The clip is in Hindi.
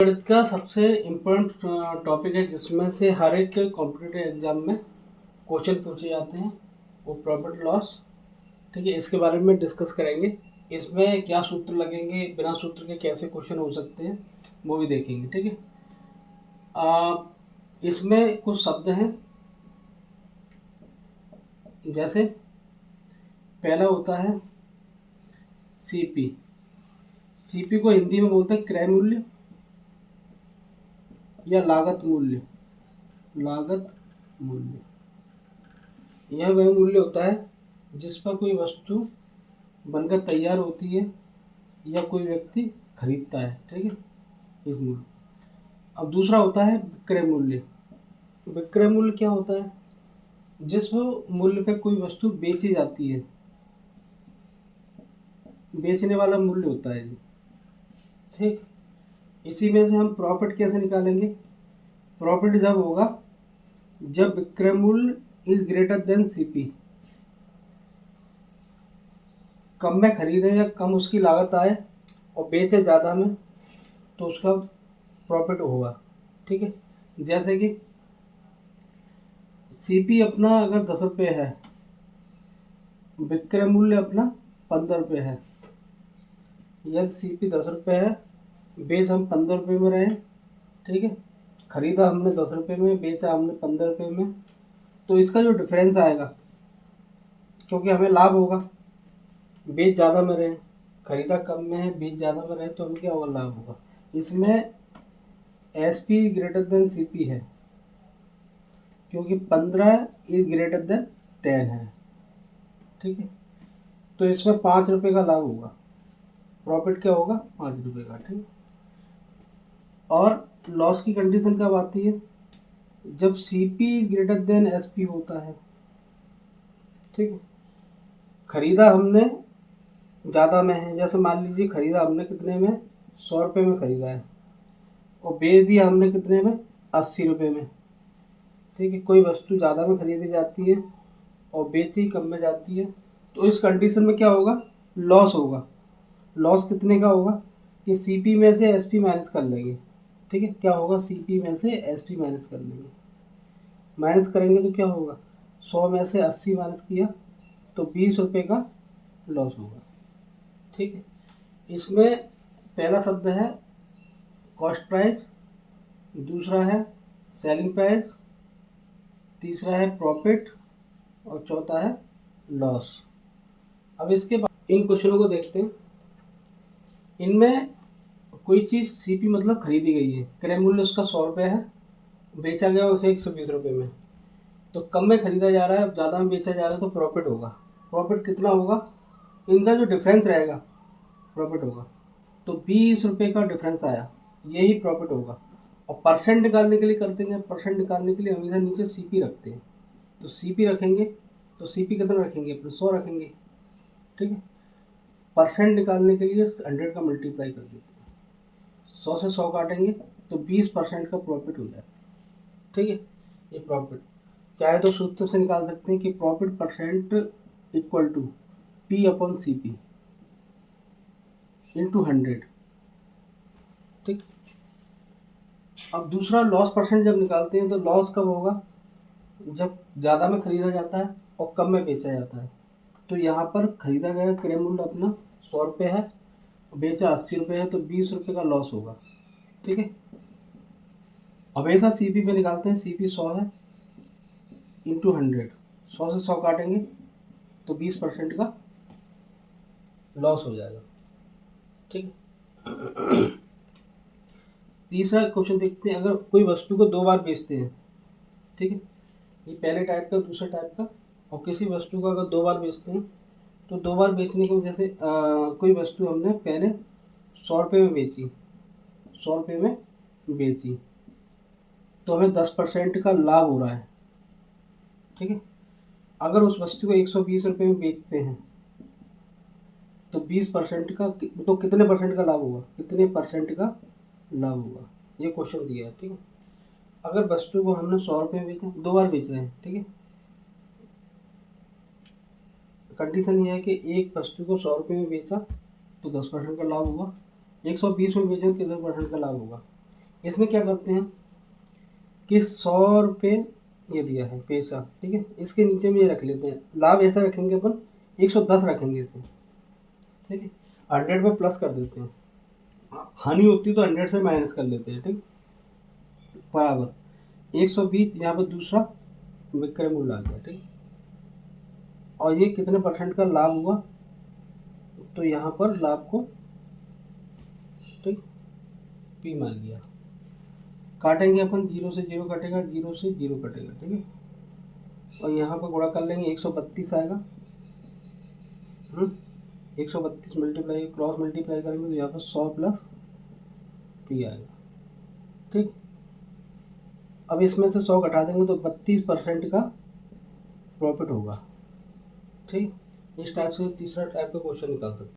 गणित का सबसे इम्पोर्टेंट टॉपिक है जिसमें से हर एक कॉम्पिटिटिव एग्जाम में क्वेश्चन पूछे जाते हैं, वो प्रॉफिट लॉस। ठीक है, इसके बारे में डिस्कस करेंगे। इसमें क्या सूत्र लगेंगे, बिना सूत्र के कैसे क्वेश्चन हो सकते हैं, वो भी देखेंगे। ठीक है, इसमें कुछ शब्द हैं, जैसे पहला होता है सीपी। सीपी को हिंदी में बोलते हैं क्रय मूल्य या लागत मूल्य। लागत मूल्य यह वह मूल्य होता है जिस पर कोई वस्तु बनकर तैयार होती है या कोई व्यक्ति खरीदता है। ठीक है, इस मूल्य। अब दूसरा होता है विक्रय मूल्य। विक्रय मूल्य क्या होता है? जिस मूल्य पे कोई वस्तु बेची जाती है, बेचने वाला मूल्य होता है। ठीक, इसी में से हम प्रॉफिट कैसे निकालेंगे? प्रॉफिट जब होगा जब विक्रय मूल्य इज ग्रेटर देन सीपी। कम में खरीदे या कम उसकी लागत आए और बेचे ज़्यादा में, तो उसका प्रॉफिट होगा। ठीक है, जैसे कि सीपी अपना अगर 10 रुपये है, विक्रय मूल्य अपना 15 रुपये है। यदि सीपी 10 रुपये है, बेच हम 15 रुपये में रहे। ठीक है, खरीदा हमने 10 रुपये में, बेचा हमने 15 रुपये में, तो इसका जो डिफरेंस आएगा, क्योंकि हमें लाभ होगा, बेच ज़्यादा में रहे, खरीदा कम में है, बेच ज़्यादा में रहे, तो हमें क्या होगा? लाभ होगा। इसमें S P greater than C P है, क्योंकि 15 इज ग्रेटर देन 10 है। ठीक है, तो इसमें 5 रुपये का लाभ होगा। प्रॉफिट क्या होगा? 5 रुपये का। ठीक है, और लॉस की कंडीशन कब आती है? जब C P is greater than S P होता है। ठीक है, खरीदा हमने ज़्यादा में है, जैसे मान लीजिए खरीदा हमने कितने में? 100 रुपये में खरीदा है, और बेच दिया हमने कितने में? 80 रुपये में। ठीक है, कोई वस्तु ज़्यादा में खरीदी जाती है और बेची कम में जाती है, तो इस कंडीशन में क्या होगा? लॉस होगा। लॉस कितने का होगा कि सी पी में से एस पी माइनस कर लेंगे। ठीक है, क्या होगा? सी पी में से एस पी माइनस कर लेंगे। माइनस करेंगे तो क्या होगा? 100 में से 80 माइनस किया तो 20 रुपये का लॉस होगा। ठीक है, इसमें पहला शब्द है कॉस्ट प्राइस, दूसरा है सेलिंग प्राइस, तीसरा है प्रॉफिट, और चौथा है लॉस। अब इसके बाद इन क्वेश्चनों को देखते हैं। इनमें कोई चीज़ सीपी मतलब खरीदी गई है, क्रय मूल्य उसका 100 रुपये है, बेचा गया उसे 120 रुपये में, तो कम में खरीदा जा रहा है, अब ज़्यादा में बेचा जा रहा है, तो प्रॉफिट होगा। प्रॉफिट कितना होगा? इनका जो डिफरेंस रहेगा प्रॉफिट होगा। तो 20 रुपये का डिफरेंस आया, यही प्रॉफिट होगा। और परसेंट निकालने के लिए करते हैं, परसेंट निकालने के लिए हमेशा नीचे सीपी रखते हैं। तो सीपी रखेंगे, तो सीपी कितना रखेंगे? अपने 100 रखेंगे। ठीक है, परसेंट निकालने के लिए 100 का मल्टीप्लाई कर देते हैं, 100 से 100 काटेंगे तो 20% का प्रॉफिट हो जाए। ठीक है, ये प्रॉफिट चाहे तो सूत्र से निकाल सकते हैं कि profit percent equal to P upon C P into 100। ठीक, अब दूसरा लॉस परसेंट जब निकालते हैं तो लॉस कब होगा? जब ज़्यादा में खरीदा जाता है और कम में बेचा जाता है। तो यहाँ पर खरीदा गया क्रय मूल्य अपना 100 रुपये है, बेचा 80 रुपये है, तो 20 रुपये का लॉस होगा। ठीक है, हमेशा सी पी पे निकालते हैं। सी पी 100 है इंटू 100, 100 से 100 काटेंगे तो 20% का लॉस हो जाएगा। ठीक है, तीसरा क्वेश्चन देखते हैं। अगर कोई वस्तु को 2 बार बेचते हैं, ठीक है, ये पहले टाइप का, दूसरे टाइप का, और किसी वस्तु को अगर 2 बार बेचते हैं, तो 2 बार बेचने की वजह से कोई वस्तु हमने पहले 100 रुपये में बेची, 100 रुपये में बेची, तो हमें 10% का लाभ हो रहा है। ठीक है, अगर उस वस्तु को 120 रुपये में बेचते हैं तो 20% का, तो कितने परसेंट का लाभ होगा? कितने परसेंट का लाभ होगा? ये क्वेश्चन दिया है। ठीक है, अगर वस्तु को हमने 100 रुपये में बेचा, 2 बार बेच रहे हैं। ठीक है, कंडीशन ये है कि एक वस्तु को 100 रुपये में बेचा तो 10% का लाभ होगा, 120 में बेचा तो कितने परसेंट का लाभ होगा? इसमें क्या करते हैं कि 100 रुपये ये दिया है पैसा, ठीक है, इसके नीचे में ये रख लेते हैं, लाभ ऐसा रखेंगे अपन 110 रखेंगे इसे, ठीक है, 100 पे प्लस कर देते हैं, हानि होती तो 100 से माइनस कर लेते हैं, ठीक, बराबर 120 यहाँ पर दूसरा विक्रय मूल्य आ गया, ठीक, और ये कितने परसेंट का लाभ हुआ, तो यहाँ पर लाभ को, ठीक, पी मान लिया, काटेंगे अपन, 0 से 0 कटेगा, 0 से 0 कटेगा, ठीक है, और यहाँ पर गुणा कर लेंगे, 132 आएगा, 132 मल्टीप्लाई क्रॉस मल्टीप्लाई करेंगे तो यहाँ पर 100 प्लस पी आएगा, ठीक, अब इसमें से 100 घटा देंगे तो 32% का प्रॉफिट होगा, ठीक, इस टाइप से तीसरा टाइप का क्वेश्चन निकाल सकते हैं।